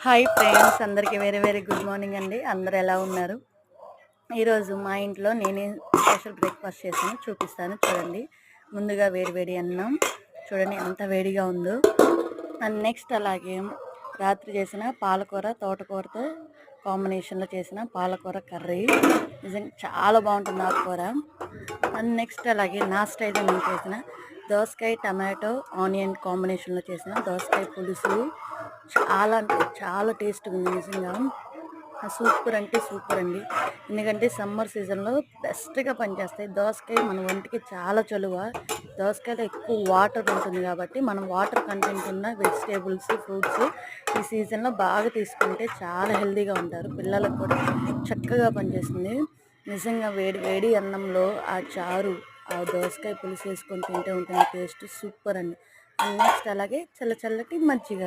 Hi friends, అందరికీ very good morning అండి. అందరు ఎలా ఉన్నారు? ఈరోజు మా ఇంట్లో నేనే స్పెషల్ బ్రేక్ఫాస్ట్ చేశాను, చూపిస్తాను చూడండి. ముందుగా వేడి అన్నం చూడండి ఎంత వేడిగా ఉందో. అండ్ నెక్స్ట్ అలాగే రాత్రి చేసిన పాలకూర తోటకూరతో కాంబినేషన్లో చేసిన పాలకూర కర్రీ నిజంగా చాలా బాగుంటుంది ఆ కూర. అండ్ నెక్స్ట్ అలాగే నా స్టైల్లో నేను చేసిన దోసకాయ టమాటో ఆనియన్ కాంబినేషన్లో చేసిన దోసకాయ పులుసు చాలా అంటే చాలా టేస్ట్గా ఉంది నిజంగా. సూపర్ అంటే సూపర్ అండి. ఎందుకంటే సమ్మర్ సీజన్లో బెస్ట్గా పనిచేస్తాయి. దోసకాయ మన ఒంటికి చాలా చలువ. దోసకాయలో ఎక్కువ వాటర్ ఉంటుంది కాబట్టి మనం వాటర్ కంటెంట్ ఉన్న వెజిటేబుల్స్ ఫ్రూట్స్ ఈ సీజన్లో బాగా తీసుకుంటే చాలా హెల్తీగా ఉంటారు. పిల్లలకు కూడా చక్కగా పనిచేస్తుంది. నిజంగా వేడి అన్నంలో ఆ చారు ఆ దోసకాయ పులుసు వేసుకొని తింటే ఉంటుంది టేస్ట్ సూపర్ అండి. నెక్స్ట్ అలాగే చల్లటి మజ్జిగ.